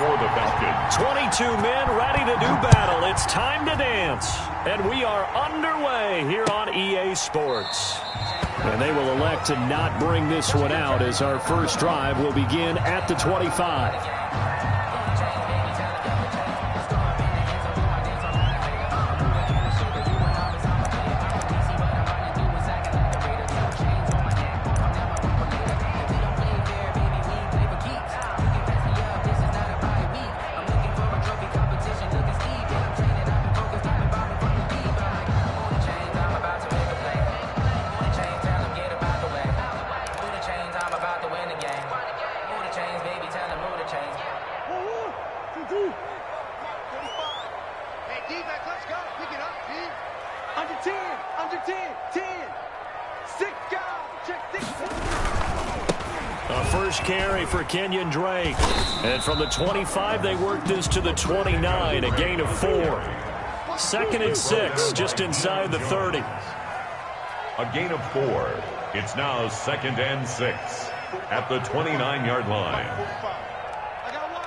for the Falcons. 22 men ready to do battle. It's time to dance. And we are underway here on EA Sports. And they will elect to not bring this one out as our first drive will begin at the 25. For Kenyon Drake. And from the 25, they work this to the 29, a gain of 4. 2nd and 6, just inside the 30. A gain of 4. It's now 2nd and 6 at the 29-yard line. I got one.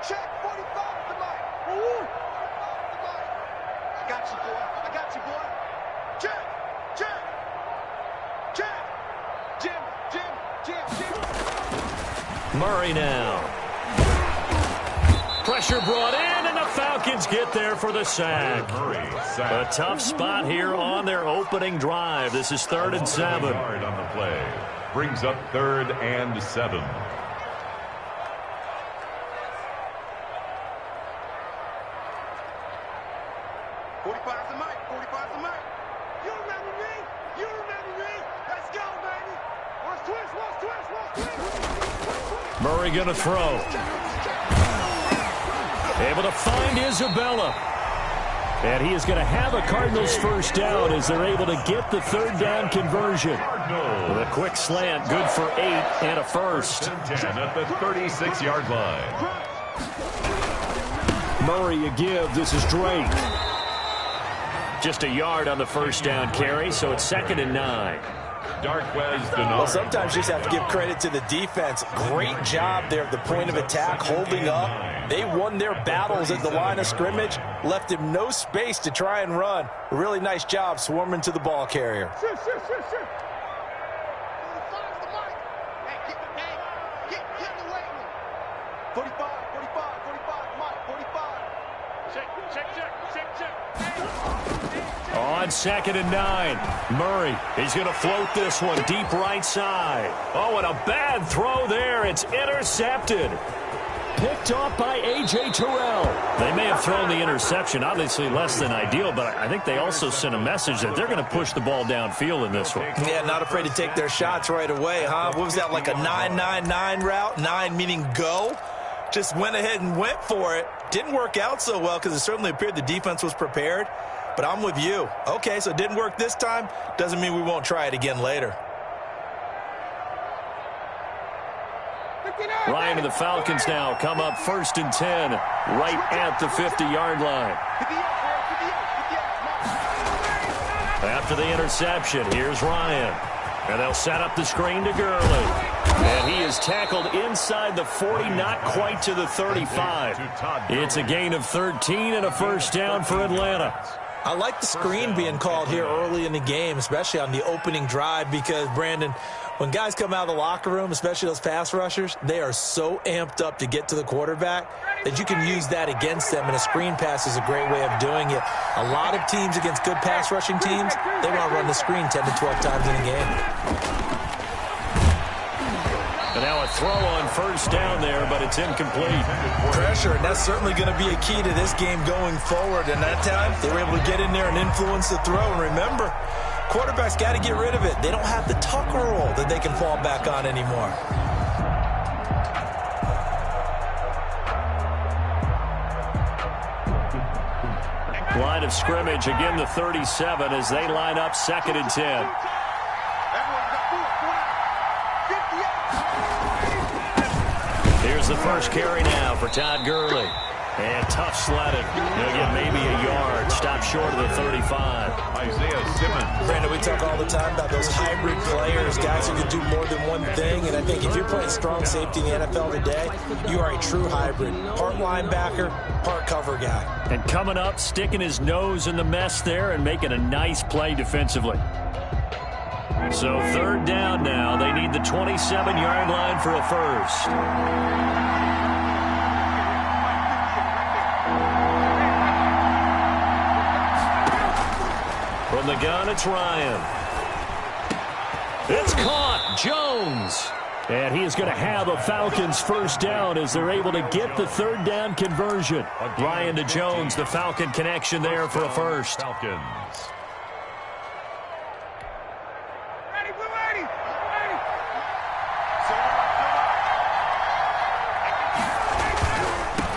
Check 45 tonight. I got you, boy. Check. Murray now. Pressure brought in, and the Falcons get there for the sack. A tough spot here on their opening drive. This is 3rd and 7. Yard on the play. Brings up 3rd and 7. Murray going to throw. Able to find Isabella. And he is going to have a Cardinals first down as they're able to get the 3rd down conversion. With a quick slant, good for 8 and a first. 10 at the 36-yard line. Murray a give. This is Drake. Just a yard on the first down carry, so it's 2nd and 9. Well, sometimes you just have to give credit to the defense. Great job there at the point of attack, holding up. They won their battles at the line of scrimmage, left him no space to try and run. A really nice job swarming to the ball carrier. Sure. On 2nd and 9, Murray, he's going to float this one deep right side. Oh, and a bad throw there. It's intercepted. Picked off by A.J. Terrell. They may have thrown the interception, obviously less than ideal, but I think they also sent a message that they're going to push the ball downfield in this one. Yeah, not afraid to take their shots right away, huh? What was that, like a 9-9-9 route? 9 meaning go? Just went ahead and went for it. Didn't work out so well because it certainly appeared the defense was prepared. But I'm with you. Okay, so it didn't work this time. Doesn't mean we won't try it again later. Ryan and the Falcons now come up 1st and 10, right at the 50-yard line. After the interception, here's Ryan. And they'll set up the screen to Gurley. And he is tackled inside the 40, not quite to the 35. It's a gain of 13 and a first down for Atlanta. I like the screen being called here early in the game, especially on the opening drive, because, Brandon, when guys come out of the locker room, especially those pass rushers, they are so amped up to get to the quarterback that you can use that against them, and a screen pass is a great way of doing it. A lot of teams against good pass rushing teams, they want to run the screen 10 to 12 times in a game. And now a throw on first down there, but it's incomplete. Pressure, and that's certainly going to be a key to this game going forward. And that time, they were able to get in there and influence the throw. And remember, quarterbacks got to get rid of it. They don't have the Tucker roll that they can fall back on anymore. Line of scrimmage, again the 37 as they line up 2nd and 10. Here's the first carry now for Todd Gurley. And tough sledding. He'll get maybe a yard. Stop short of the 35. Isaiah Simmons. Brandon, we talk all the time about those hybrid players, guys who can do more than one thing. And I think if you're playing strong safety in the NFL today, you are a true hybrid. Part linebacker, part cover guy. And coming up, sticking his nose in the mess there and making a nice play defensively. So third down now. They need the 27-yard line for a first. From the gun, it's Ryan. It's caught. Jones. And he is going to have a Falcons first down as they're able to get the third down conversion. Ryan to Jones, the Falcon connection there for a first. Falcons.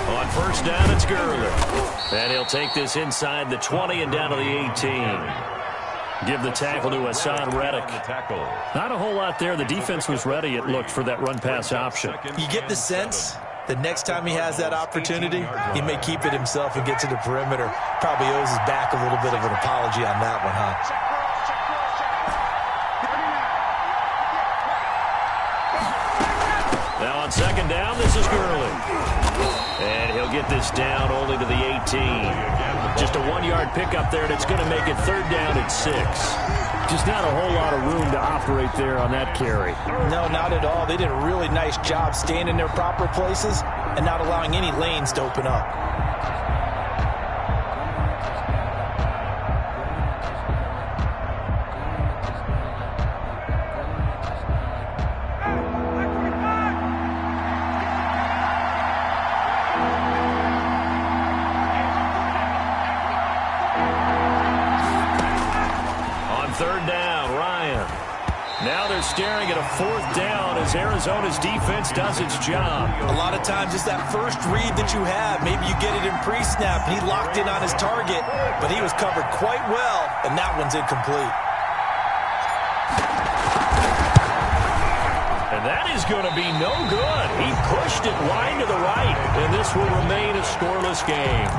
On first down, it's Gurley. And he'll take this inside the 20 and down to the 18. Give the tackle to Hassan Reddick. Not a whole lot there. The defense was ready, it looked, for that run-pass option. You get the sense that next time he has that opportunity, he may keep it himself and get to the perimeter. Probably owes his back a little bit of an apology on that one, huh? Now on second down, this is Gurley. And he'll get this down only to the 18. Just a 1-yard pickup there, and it's going to make it third down at 6. Just not a whole lot of room to operate there on that carry. No, not at all. They did a really nice job staying in their proper places and not allowing any lanes to open up. Third down, Ryan. Now they're staring at a fourth down as Arizona's defense does its job. A lot of times it's that first read that you have. Maybe you get it in pre-snap, and he locked in on his target, but he was covered quite well, and that one's incomplete. And that is going to be no good. He pushed it wide to the right, and this will remain a scoreless game.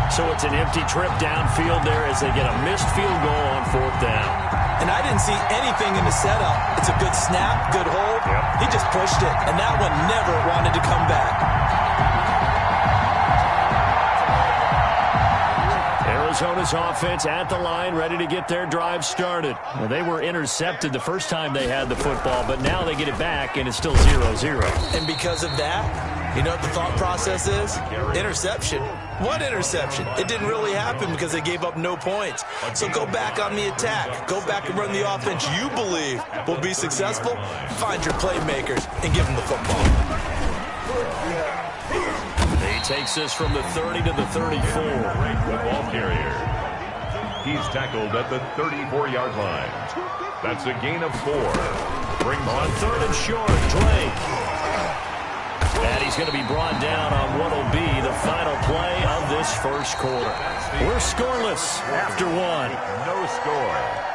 So it's an empty trip downfield there as they get a missed field goal on fourth down. And I didn't see anything in the setup. It's a good snap, good hold. Yep. He just pushed it, and that one never wanted to come back. Arizona's offense at the line, ready to get their drive started. Well, they were intercepted the first time they had the football, but now they get it back, and it's still 0-0. And because of that, you know what the thought process is? Interception. What interception? It didn't really happen because they gave up no points. So go back on the attack. Go back and run the offense you believe will be successful. Find your playmakers and give them the football. He takes this from the 30 to the 34. The ball carrier. He's tackled at the 34-yard line. That's a gain of 4. Brings on third and short, Drake. And he's going to be brought down on what will be the final play of this first quarter. We're scoreless after 1. No score.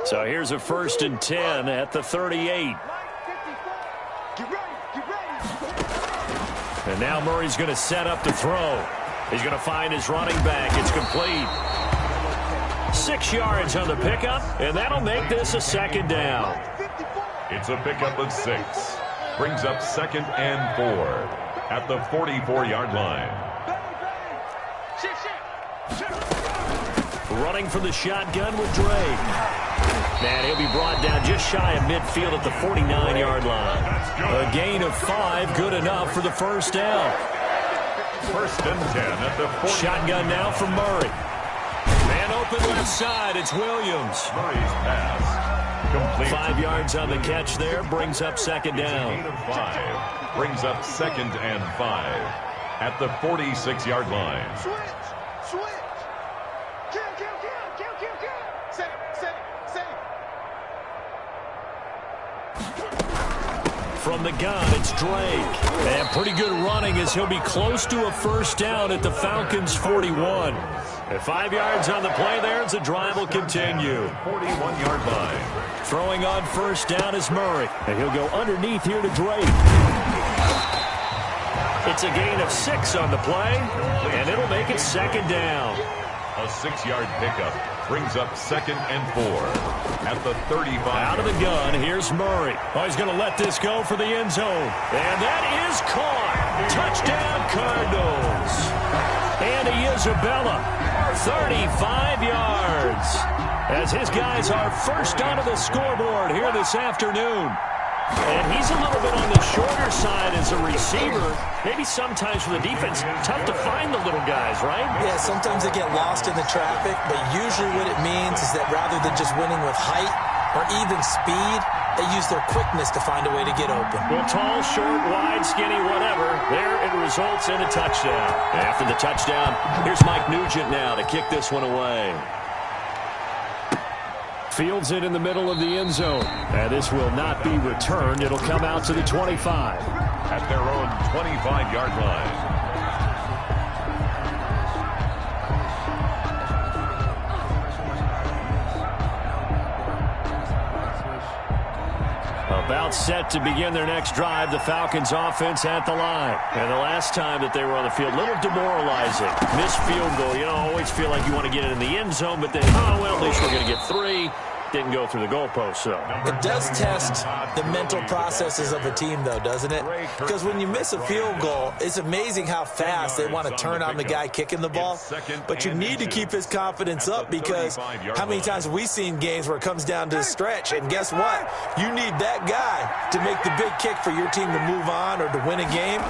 So here's a 1st and 10 at the 38. And now Murray's going to set up to throw. He's going to find his running back. It's complete. 6 yards on the pickup, and that'll make this a second down. It's a pickup of 6. Brings up 2nd and 4 at the 44-yard line. Running for the shotgun with Drake. And he'll be brought down just shy of midfield at the 49-yard line. A gain of 5, good enough for the first down. 1st and 10 at the 40. Shotgun now from Murray. Man open left side, it's Williams. Murray's pass. Complete. 5 yards on the catch there, brings up second down. Gain of 5. Brings up 2nd and 5 at the 46-yard line. Switch. Kill. Set it. From the gun, it's Drake. And pretty good running as he'll be close to a first down at the Falcons' 41. At 5 yards on the play there as the drive will continue. 41-yard line. Throwing on first down is Murray. And he'll go underneath here to Drake. It's a gain of 6 on the play, and it'll make it second down. A 6-yard pickup brings up 2nd and 4 at the 35. Out of the gun, here's Murray. Oh, he's going to let this go for the end zone. And that is caught. Touchdown, Cardinals. Andy Isabella, 35 yards. As his guys are first onto the scoreboard here this afternoon. And he's a little bit on the shorter side as a receiver. Maybe sometimes for the defense, tough to find the little guys, right? Yeah, sometimes they get lost in the traffic, but usually what it means is that rather than just winning with height or even speed, they use their quickness to find a way to get open. Well, tall, short, wide, skinny, whatever, there it results in a touchdown. After the touchdown, here's Mike Nugent now to kick this one away. Fields it in the middle of the end zone. And this will not be returned. It'll come out to the 25. At their own 25-yard line. About set to begin their next drive, the Falcons offense at the line. And the last time that they were on the field, a little demoralizing. Missed field goal. You know, always feel like you want to get it in the end zone, but then, oh, well, at least we're going to get 3. Didn't go through the goalpost, so. It does test the mental processes of a team, though, doesn't it? Because when you miss a field goal, it's amazing how fast they want to turn on the guy kicking the ball. But you need to keep his confidence up because how many times have we seen games where it comes down to the stretch? And guess what? You need that guy to make the big kick for your team to move on or to win a game.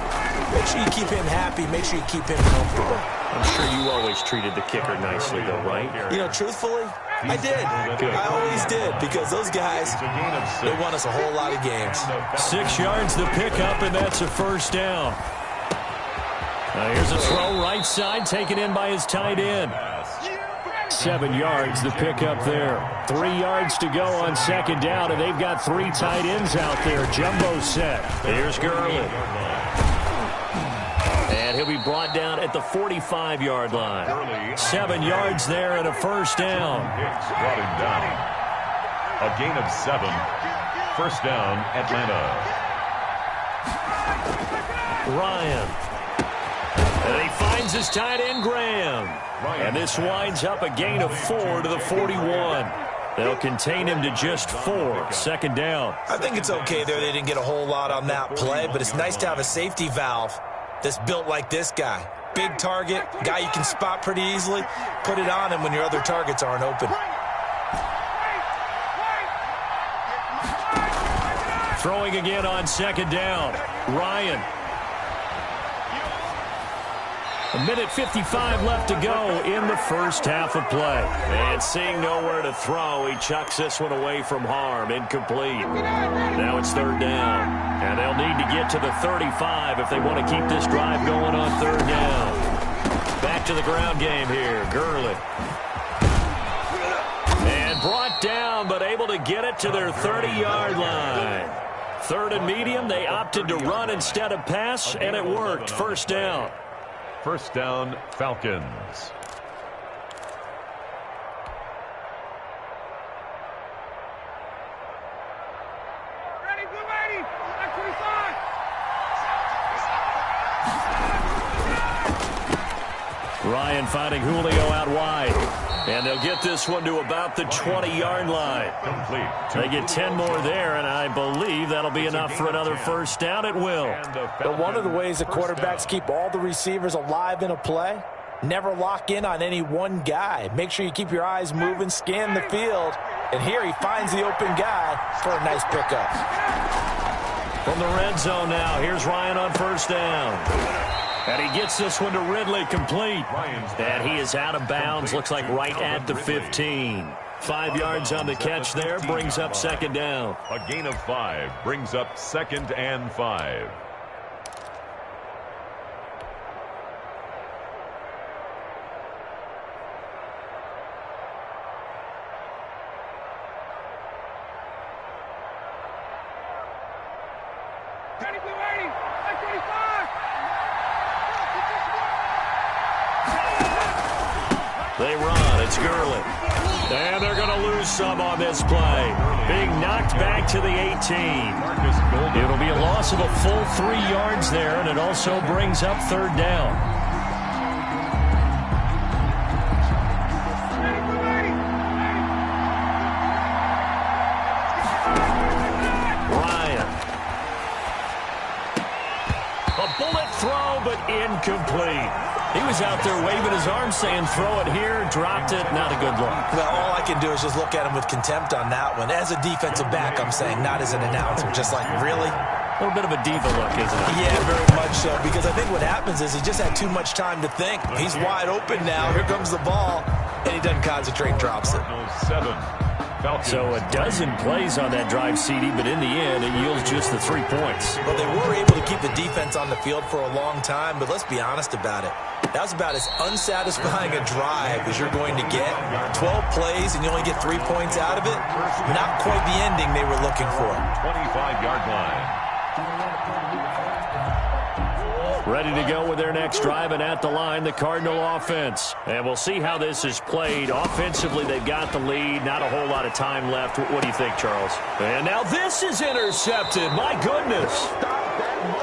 Make sure you keep him happy. Make sure you keep him comfortable. I'm sure you always treated the kicker nicely, though, right? You know, truthfully, I did. I always did because those guys, they won us a whole lot of games. 6 yards the pickup, and that's a first down. Now here's a throw right side taken in by his tight end. 7 yards the pickup there. 3 yards to go on second down, and they've got 3 tight ends out there. Jumbo set. Here's Gurley. And he'll be brought down at the 45-yard line. 7 yards there and a first down. Hicks brought him down. A gain of 7. First down, Atlanta. Ryan. And he finds his tight end, Graham. And this winds up a gain of 4 to the 41. They'll contain him to just 4. Second down. I think it's okay there. They didn't get a whole lot on that play, but it's nice to have a safety valve that's built like this guy. Big target, guy you can spot pretty easily. Put it on him when your other targets aren't open. Throwing again on second down. Ryan. 1:55 left to go in the first half of play. And seeing nowhere to throw, he chucks this one away from harm. Incomplete. Now it's third down. And they'll need to get to the 35 if they want to keep this drive going on third down. Back to the ground game here. Gurley. And brought down, but able to get it to their 30-yard line. Third and medium, they opted to run instead of pass, and it worked. First down. First down, Falcons. Ready, blue lady. Back 25. Ryan finding Julio out wide. And they'll get this one to about the 20-yard line. Complete. They get 10 more there, and I believe that'll be enough for another first down. It will. But one of the ways that quarterbacks keep all the receivers alive in a play, never lock in on any one guy. Make sure you keep your eyes moving, scan the field. And here he finds the open guy for a nice pickup. From the red zone now, here's Ryan on first down. And he gets this one to Ridley, complete. And he is out of bounds, looks like right at the 15. 5 yards on the catch there, brings up second down. A gain of 5 brings up 2nd and 5. Ready, blue 80. Like 25. They run. It's Gurley. And they're going to lose some on this play. Being knocked back to the 18. It'll be a loss of a full 3 yards there, and it also brings up third down. Ryan. A bullet throw, but incomplete. He was out there waving his arms saying, throw it here, dropped it, not a good look. Well, all I can do is just look at him with contempt on that one. As a defensive back, I'm saying, not as an announcer. Just like, really? A little bit of a diva look, isn't it? Yeah, very much so, because I think what happens is he just had too much time to think. He's wide open now. Here comes the ball, and he doesn't concentrate and drops it. 7. So a dozen plays on that drive, CD, but in the end, it yields just the 3 points. Well, they were able to keep the defense on the field for a long time, but let's be honest about it. That was about as unsatisfying a drive as you're going to get. 12 plays, and you only get 3 points out of it. Not quite the ending they were looking for. 25-yard line. Ready to go with their next drive, and at the line, the Cardinal offense. And we'll see how this is played. Offensively, they've got the lead. Not a whole lot of time left. What do you think, Charles? And now this is intercepted. My goodness.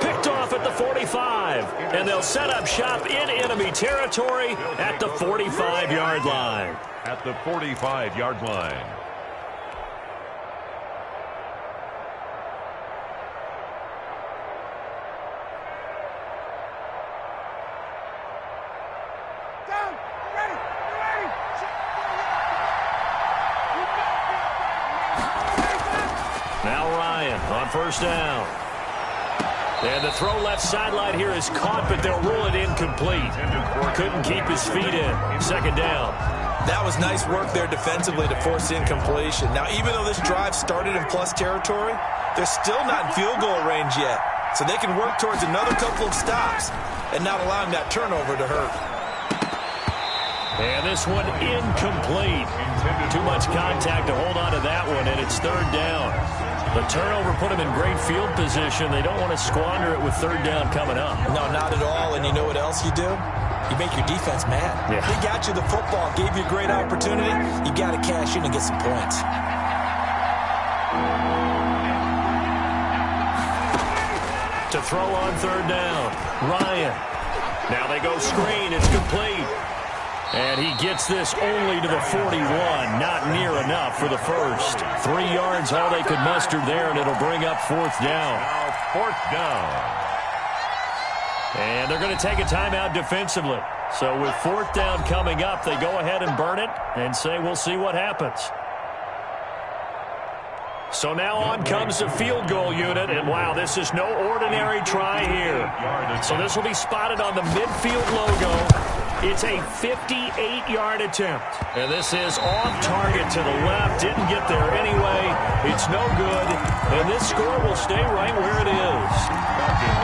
Picked off at the 45. And they'll set up shop in enemy territory at the 45-yard line. At the 45-yard line. Now Ryan on first down. And the throw left sideline here is caught, but they'll rule it incomplete. Couldn't keep his feet in. Second down. That was nice work there defensively to force incompletion. Now, even though this drive started in plus territory, they're still not in field goal range yet. So they can work towards another couple of stops and not allowing that turnover to hurt. And this one incomplete. Too much contact to hold on to that one, and it's third down. The turnover put them in great field position. They don't want to squander it with third down coming up. No, not at all. And you know what else you do? You make your defense mad. Yeah. They got you the football, gave you a great opportunity. You got to cash in and get some points. To throw on third down, Ryan. Now they go screen. It's complete. And he gets this only to the 41. Not near enough for the first. 3 yards, all they could muster there, and it'll bring up fourth down. Now fourth down. And they're going to take a timeout defensively. So with fourth down coming up, they go ahead and burn it and say we'll see what happens. So now on comes the field goal unit, and wow, this is no ordinary try here. So this will be spotted on the midfield logo. It's a 58-yard attempt. And this is off target to the left. Didn't get there anyway. It's no good. And this score will stay right where it is.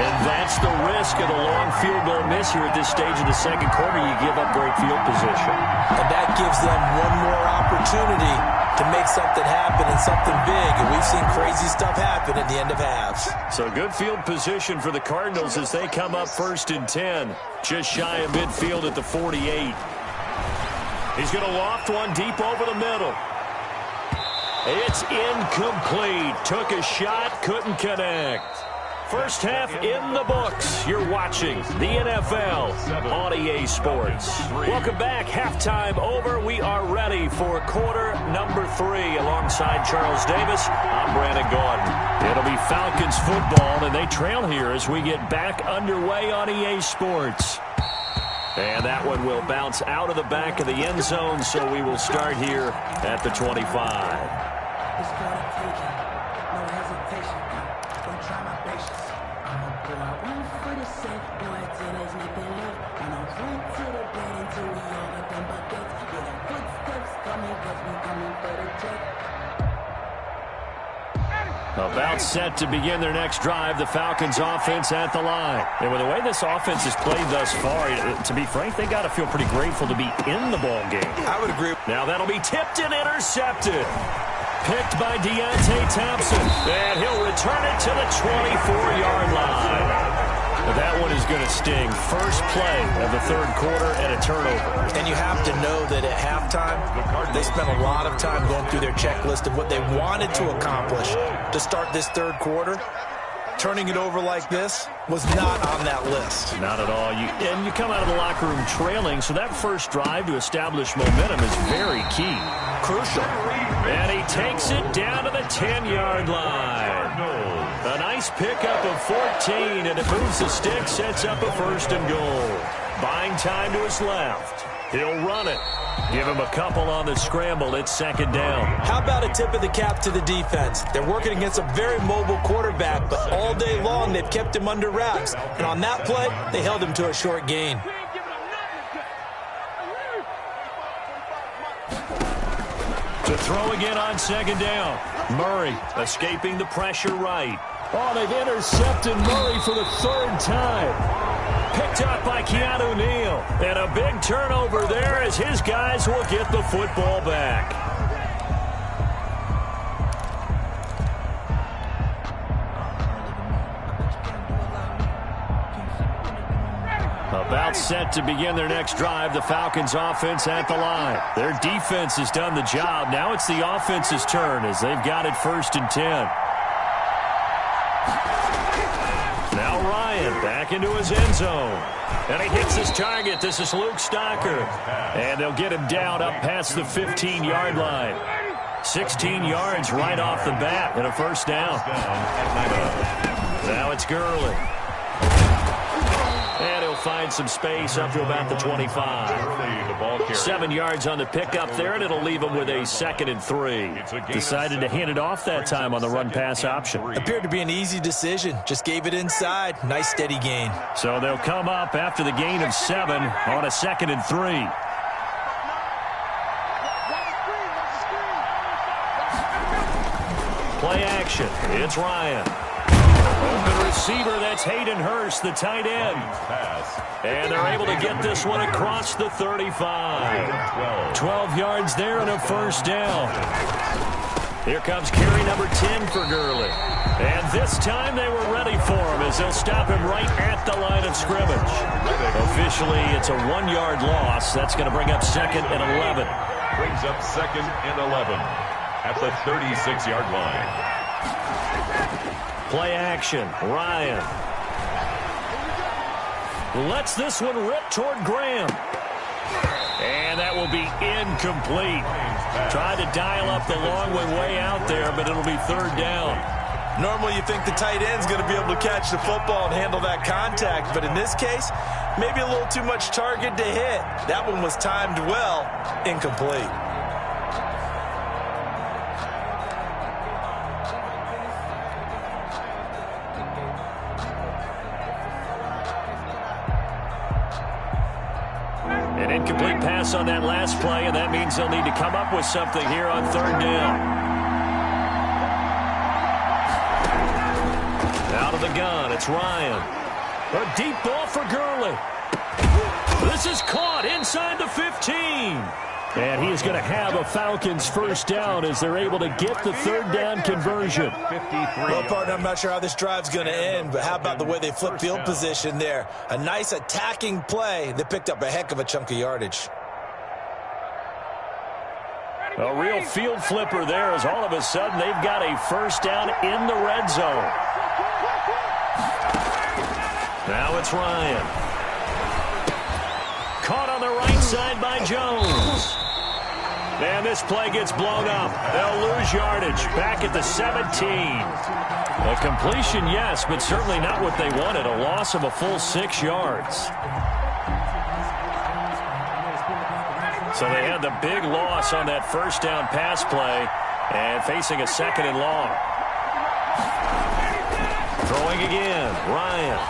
And that's the risk of the long field goal miss here at this stage of the second quarter. You give up great field position. And that gives them one more opportunity to make something happen and something big. And we've seen crazy stuff happen at the end of halves. So good field position for the Cardinals as they come up first and 10. Just shy of midfield at the 48. He's going to loft one deep over the middle. It's incomplete. Took a shot, couldn't connect. First half in the books. You're watching the NFL on EA Sports. Welcome back. Halftime over. We are ready for quarter number 3. Alongside Charles Davis, I'm Brandon Gordon. It'll be Falcons football, and they trail here as we get back underway on EA Sports. And that one will bounce out of the back of the end zone, so we will start here at the 25. About set to begin their next drive, the Falcons offense at the line. And with the way this offense has played thus far, to be frank, they got to feel pretty grateful to be in the ball game. I would agree. Now that'll be tipped and intercepted. picked by Deontay Thompson. And he'll return it to the 24-yard line. That one is going to sting. First play of the third quarter and a turnover. And you have to know that at halftime, they spent a lot of time going through their checklist of what they wanted to accomplish to start this third quarter. Turning it over like this was not on that list. Not at all. And you come out of the locker room trailing, so that first drive to establish momentum is very key. Crucial. And he takes it down to the 10-yard line. A nice pickup of 14, and it moves the stick, sets up a first and goal. Buying time to his left. He'll run it. Give him a couple on the scramble. It's second down. How about a tip of the cap to the defense? They're working against a very mobile quarterback, but all day long they've kept him under wraps. And on that play, they held him to a short gain. To throw again on second down. Murray escaping the pressure right. Oh, they've intercepted Murray for the third time. Picked up by Keanu Neal. And a big turnover there as his guys will get the football back. About set to begin their next drive, the Falcons offense at the line. Their defense has done the job. Now it's the offense's turn as they've got it first and 10. Now Ryan back into his end zone. And he hits his target. This is Luke Stocker. And they'll get him down up past the 15-yard line. 16 yards right off the bat and a first down. Now it's Gurley. And he'll find some space up to about the 25. 7 yards on the pickup there, and it'll leave him with a 2nd and 3. Decided to hand it off that time on the run-pass option. Appeared to be an easy decision. Just gave it inside. Nice steady gain. So they'll come up after the gain of 7 on a 2nd and 3. Play action. It's Ryan. Open receiver, that's Hayden Hurst, the tight end. And they're able to get this one across the 35. 12 yards there and a first down. Here comes carry number 10 for Gurley. And this time they were ready for him as they'll stop him right at the line of scrimmage. Officially, it's a 1-yard loss. That's going to bring up 2nd and 11. Brings up 2nd and 11 at the 36-yard line. Play action. Ryan lets this one rip toward Graham. And that will be incomplete. Tried to dial up the long way out there, but it'll be third down. Normally you think the tight end's going to be able to catch the football and handle that contact, but in this case, maybe a little too much target to hit. That one was timed well. Incomplete. An incomplete pass on that last play, and that means they'll need to come up with something here on third down. Out of the gun, it's Ryan. A deep ball for Gurley. This is caught inside the 15. And he is going to have a Falcons first down as they're able to get the third down conversion. Well, partner, I'm not sure how this drive's going to end, but how about the way they flip field position there? A nice attacking play that picked up a heck of a chunk of yardage. A real field flipper there as all of a sudden they've got a first down in the red zone. Now it's Ryan. Caught on the right side by Jones. And this play gets blown up. They'll lose yardage back at the 17. A completion, yes, but certainly not what they wanted. A loss of a full 6 yards. So they had the big loss on that first down pass play and facing a 2nd and long. Throwing again, Ryan.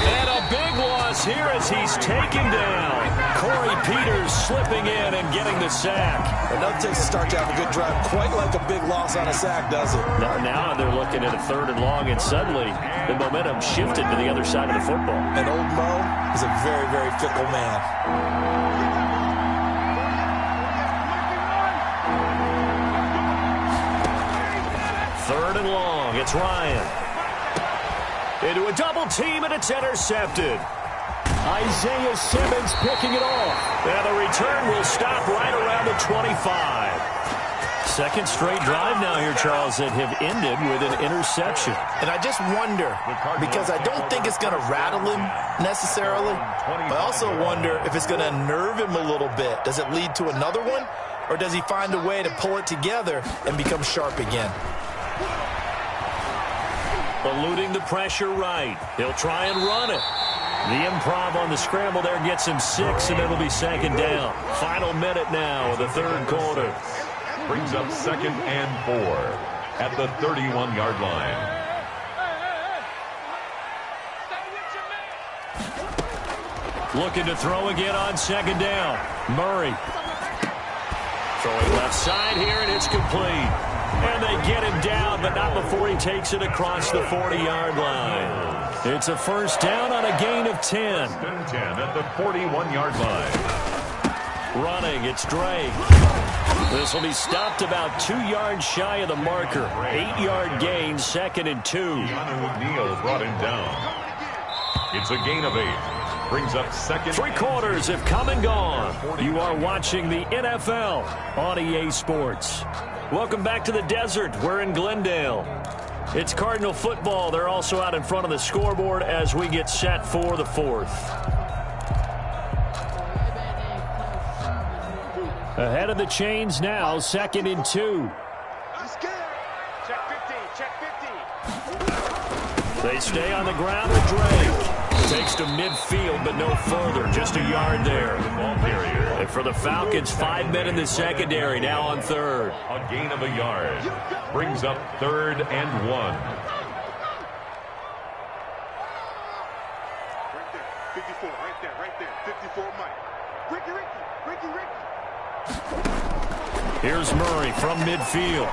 And a big loss here as he's taken down. Corey Peters slipping in and getting the sack. It doesn't take a start to have a good drive quite like a big loss on a sack, does it? Now they're looking at a 3rd and long, and suddenly the momentum shifted to the other side of the football. And old Mo is a very, very fickle man. It's Ryan. Into a double team, and it's intercepted. Isaiah Simmons picking it off. And the return will stop right around the 25. Second straight drive now here, Charles, that have ended with an interception. And I just wonder, because I don't think it's going to rattle him necessarily, but I also wonder if it's going to nerve him a little bit. Does it lead to another one, or does he find a way to pull it together and become sharp again? Eluding the pressure right. He'll try and run it. The improv on the scramble there gets him 6, and it'll be second down. Final minute now of the third quarter. Brings up 2nd and 4 at the 31-yard line. Looking to throw again on second down. Murray. Throwing left side here, and it's complete. And they get him down, but not before he takes it across the 40-yard line. It's a first down on a gain of 10. 10 at the 41-yard line. Running, it's Drake. This will be stopped about 2 yards shy of the marker. 8-yard gain, 2nd and 2. Neal brought him down. It's a gain of 8. Brings up 2nd. 3 quarters have come and gone. You are watching the NFL on EA Sports. Welcome back to the desert. We're in Glendale. It's Cardinal football. They're also out in front of the scoreboard as we get set for the 4th. Ahead of the chains now, 2nd and 2. Check 15, check 15. They stay on the ground with Drake. Takes to midfield, but no further. Just a yard there. Ball carrier. And for the Falcons, 5 men in the secondary, now on third. A gain of a yard. Brings up 3rd and 1. Right there, 54, right there. 54, Mike. Ricky. Here's Murray from midfield.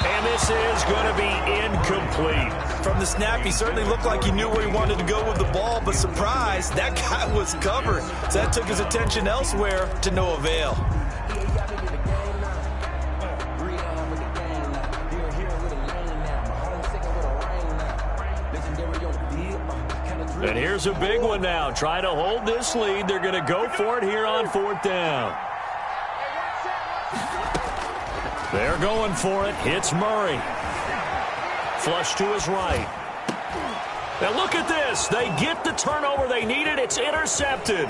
And this is going to be incomplete. From the snap, he certainly looked like he knew where he wanted to go with the ball, but surprise, that guy was covered. So that took his attention elsewhere to no avail. And here's a big one now. Trying to hold this lead. They're going to go for it here on 4th down. They're going for it. Hits Murray. Flush to his right. Now look at this. They get the turnover they needed. It's intercepted.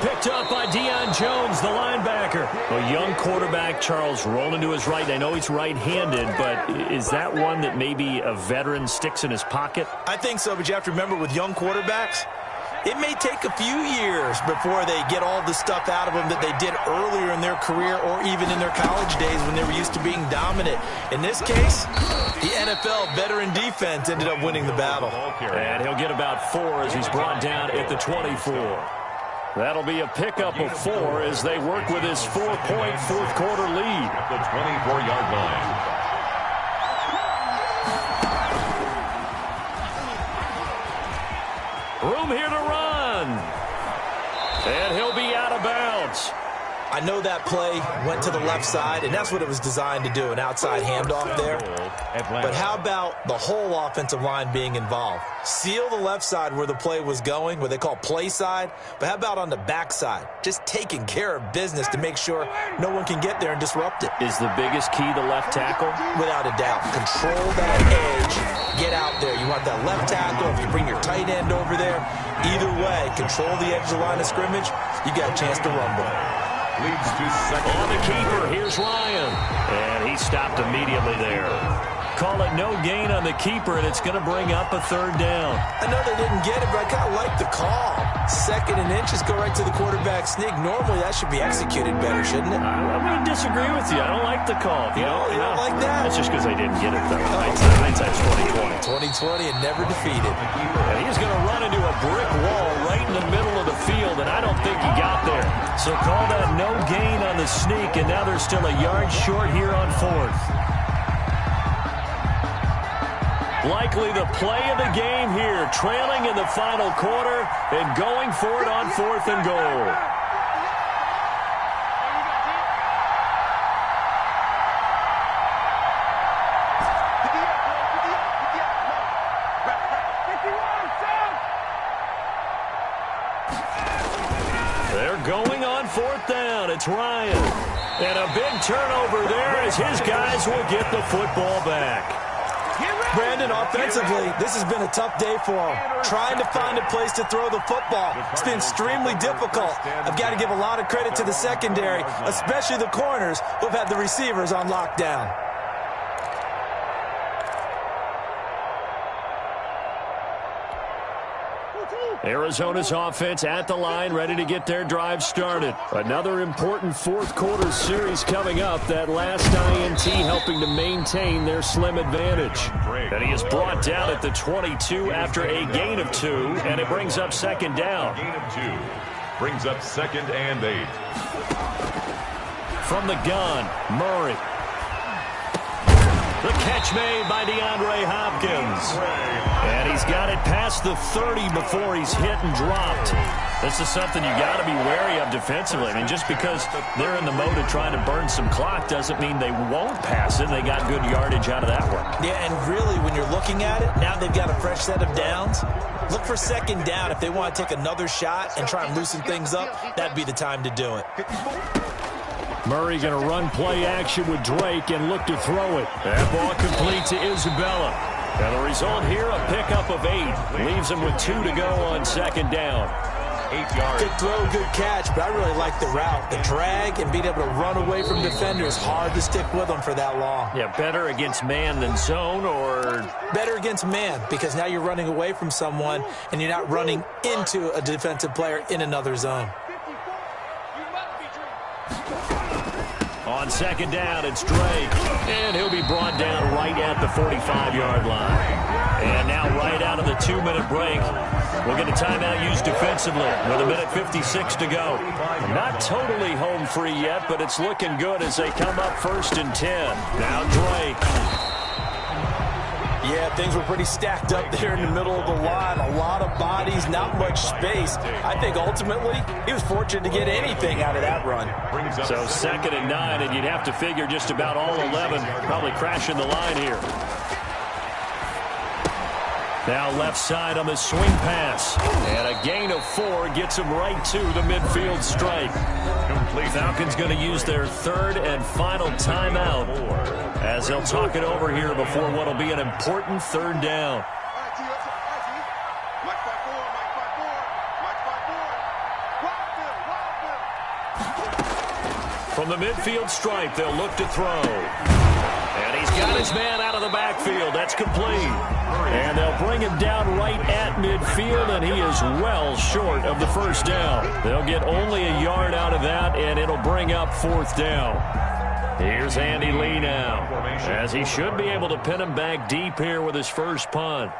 Picked up by Deion Jones, the linebacker. A young quarterback, Charles, rolling to his right. I know he's right-handed, but is that one that maybe a veteran sticks in his pocket? I think so, but you have to remember with young quarterbacks, it may take a few years before they get all the stuff out of them that they did earlier in their career or even in their college days when they were used to being dominant. In this case, the NFL veteran defense ended up winning the battle. And he'll get about 4 as he's brought down at the 24. That'll be a pickup of 4 as they work with his 4-point fourth quarter lead. At the 24-yard line. Room here to run. And he'll be out of bounds. I know that play went to the left side, and that's what it was designed to do, an outside handoff there. But how about the whole offensive line being involved? Seal the left side where the play was going, what they call play side, but how about on the back side? Just taking care of business to make sure no one can get there and disrupt it. Is the biggest key the left tackle? Without a doubt. Control that edge. Get out there. You want that left tackle. If you bring your tight end over there, either way, control the edge of the line of scrimmage, you got a chance to rumble. Leads to 2nd. On the keeper, here's Ryan. And he stopped immediately there. Call it no gain on the keeper, and it's going to bring up a 3rd down. I know they didn't get it, but I kind of like the call. 2nd and inches, go right to the quarterback sneak. Normally, that should be executed better, shouldn't it? I wouldn't disagree with you. I don't like the call. You don't like that? That's just because they didn't get it, though. Hindsight's 20/20. 2020 and never defeated. And he's going to run into a brick wall right in the middle of the field, and I don't think he got there. So call that no gain on the sneak, and now they're still a yard short here on 4th. Likely the play of the game here, trailing in the final quarter and going for it on 4th and goal. going on 4th down. It's Ryan. And a big turnover there as his guys will get the football back. Brandon, offensively, this has been a tough day for him. Trying to find a place to throw the football. It's been extremely difficult. I've got to give a lot of credit to the secondary, especially the corners who've had the receivers on lockdown. Arizona's offense at the line, ready to get their drive started. Another important fourth quarter series coming up. That last INT helping to maintain their slim advantage. And he is brought down at the 22 after a gain of 2, and it brings up 2nd down. Gain of 2 brings up 2nd and 8. From the gun, Murray. The catch made by DeAndre Hopkins. And he's got it past the 30 before he's hit and dropped. This is something you got to be wary of defensively. I mean, just because they're in the mode of trying to burn some clock doesn't mean they won't pass it. They got good yardage out of that one. Yeah, and really, when you're looking at it, now they've got a fresh set of downs. Look for 2nd down. If they want to take another shot and try and loosen things up, that'd be the time to do it. Murray going to run play action with Drake and look to throw it. That ball complete to Isabella. And the result here, a pickup of 8. Leaves him with 2 to go on 2nd down. 8 yards. Good throw, good catch, but I really like the route. The drag and being able to run away from defenders, hard to stick with them for that long. Yeah, better against man than zone, or? Better against man, because now you're running away from someone and you're not running into a defensive player in another zone. On 2nd down, it's Drake, and he'll be brought down right at the 45-yard line. And now right out of the 2-minute break, we'll get a timeout used defensively with 1:56 to go. Not totally home free yet, but it's looking good as they come up 1st and 10. Now Drake. Yeah, things were pretty stacked up there in the middle of the line. A lot of bodies, not much space. I think ultimately he was fortunate to get anything out of that run. So 2nd and 9, and you'd have to figure just about all 11 probably crashing the line here. Now left side on the swing pass. And a gain of 4 gets him right to the midfield stripe. Falcons going to use their 3rd and final timeout as they'll talk it over here before what will be an important 3rd down. From the midfield stripe, they'll look to throw. And he's got his man out of the backfield. That's complete. And they'll bring him down right at midfield, and he is well short of the 1st down. They'll get only a yard out of that, and it'll bring up 4th down. Here's Andy Lee now, as he should be able to pin him back deep here with his first punt.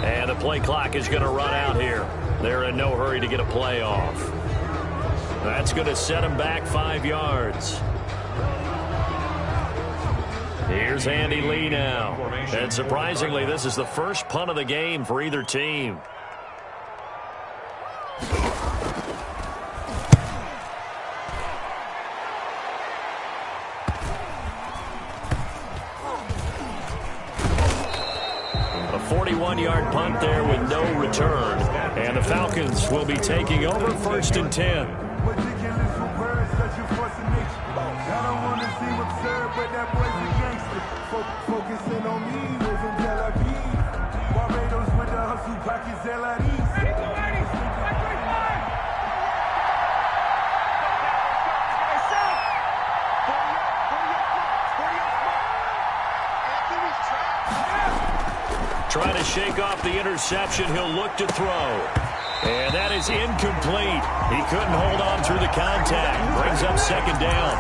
And the play clock is going to run out here. They're in no hurry to get a play off. That's going to set him back 5 yards. Here's Andy Lee now. And surprisingly, this is the first punt of the game for either team. A 41-yard punt there with no return. And the Falcons will be taking over 1st and 10. Trying to shake off the interception. He'll look to throw. And that is incomplete. He couldn't hold on through the contact. Brings up 2nd down.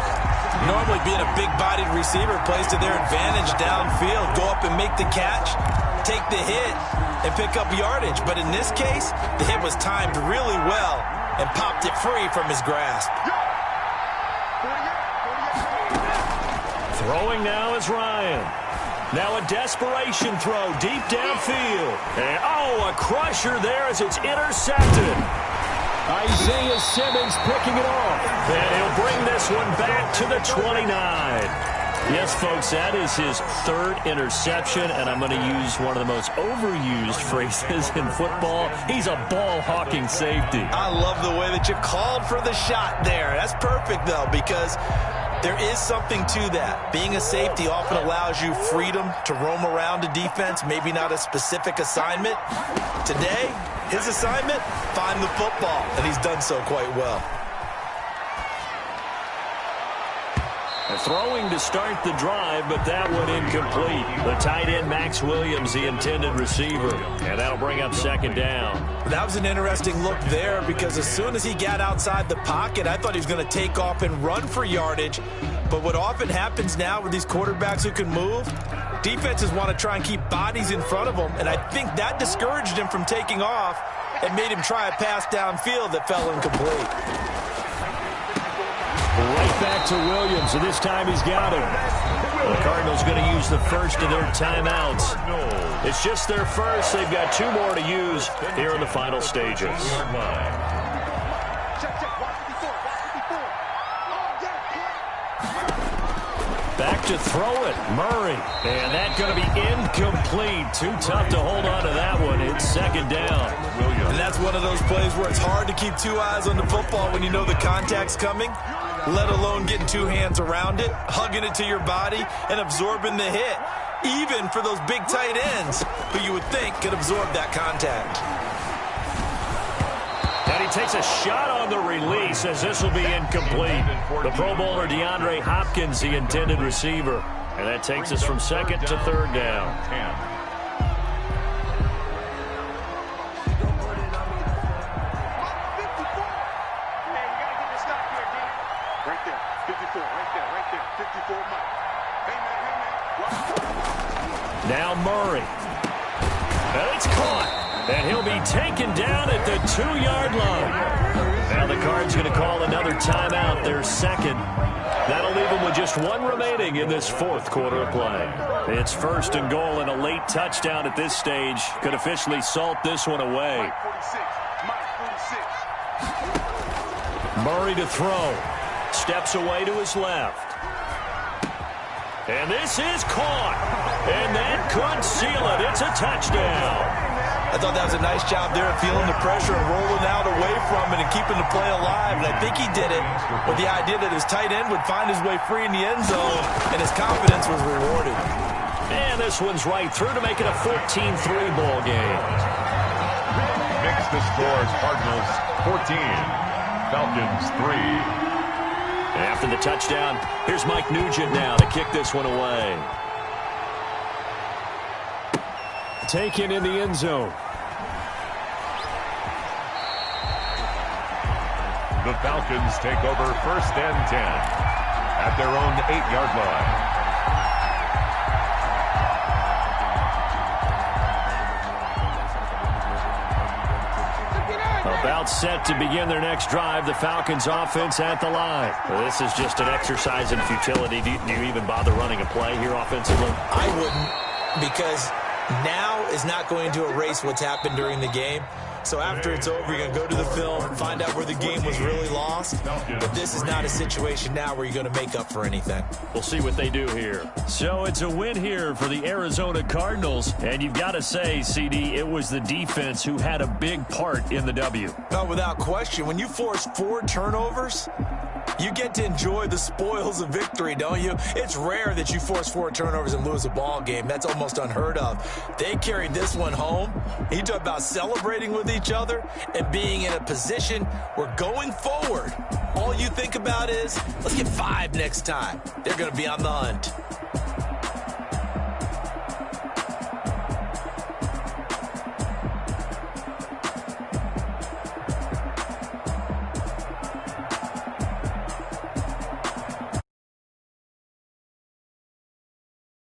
Normally being a big-bodied receiver plays to their advantage downfield. Go up and make the catch, take the hit, and pick up yardage. But in this case, the hit was timed really well and popped it free from his grasp. Throwing now is Ryan. Now a desperation throw deep downfield. And, a crusher there as it's intercepted. Isaiah Simmons picking it off. And he'll bring this one back to the 29. Yes, folks, that is his third interception, and I'm going to use one of the most overused phrases in football. He's a ball-hawking safety. I love the way that you called for the shot there. That's perfect, though, because there is something to that. Being a safety often allows you freedom to roam around a defense, maybe not a specific assignment. Today, his assignment, find the football, and he's done so quite well. Throwing to start the drive, but that one incomplete. The tight end, Max Williams, the intended receiver. And that'll bring up second down. That was an interesting look there because as soon as he got outside the pocket, I thought he was going to take off and run for yardage. But what often happens now with these quarterbacks who can move, defenses want to try and keep bodies in front of them. And I think that discouraged him from taking off and made him try a pass downfield that fell incomplete. Right back to Williams, and this time he's got him. The Cardinals going to use the first of their timeouts. It's just their first. They've got two more to use here in the final stages. Back to throw it, Murray. And that's going to be incomplete. Too tough to hold on to that one. It's second down. And that's one of those plays where it's hard to keep two eyes on the football when you know the contact's coming, let alone getting two hands around it, hugging it to your body, and absorbing the hit, even for those big tight ends who you would think could absorb that contact. And he takes a shot on the release as this will be incomplete. The Pro Bowler DeAndre Hopkins, the intended receiver. And that takes us from second to third down. Right there, 54, right there, 54 Mike. Hey, man. Now Murray. And it's caught. And he'll be taken down at the 2-yard line. Now the Cards going to call another timeout, their second. That'll leave them with just one remaining in this fourth quarter of play. It's first and goal, and a late touchdown at this stage could officially salt this one away. Mike 46, Mike 46. Murray to throw. Steps away to his left. And this is caught. And that could seal it. It's a touchdown. I thought that was a nice job there of feeling the pressure and rolling out away from it and keeping the play alive. And I think he did it with the idea that his tight end would find his way free in the end zone, and his confidence was rewarded. And this one's right through to make it a 14-3 ball game. Mix the scores. Cardinals 14, Falcons 3. After the touchdown, here's Mike Nugent now to kick this one away. Taken in the end zone. The Falcons take over first and 10 at their own 8-yard line. About set to begin their next drive, the Falcons offense at the line. Well, this is just an exercise in futility. Do you even bother running a play here offensively? I wouldn't, because now is not going to erase what's happened during the game. So after it's over, you're going to go to the film and find out where the game was really lost. But this is not a situation now where you're going to make up for anything. We'll see what they do here. So it's a win here for the Arizona Cardinals. And you've got to say, CD, it was the defense who had a big part in the W. No, without question. When you force 4 turnovers, you get to enjoy the spoils of victory, don't you? It's rare that you force 4 turnovers and lose a ball game. That's almost unheard of. They carried this one home. You talk about celebrating with each other and being in a position where going forward, all you think about is, let's get 5 next time. They're going to be on the hunt.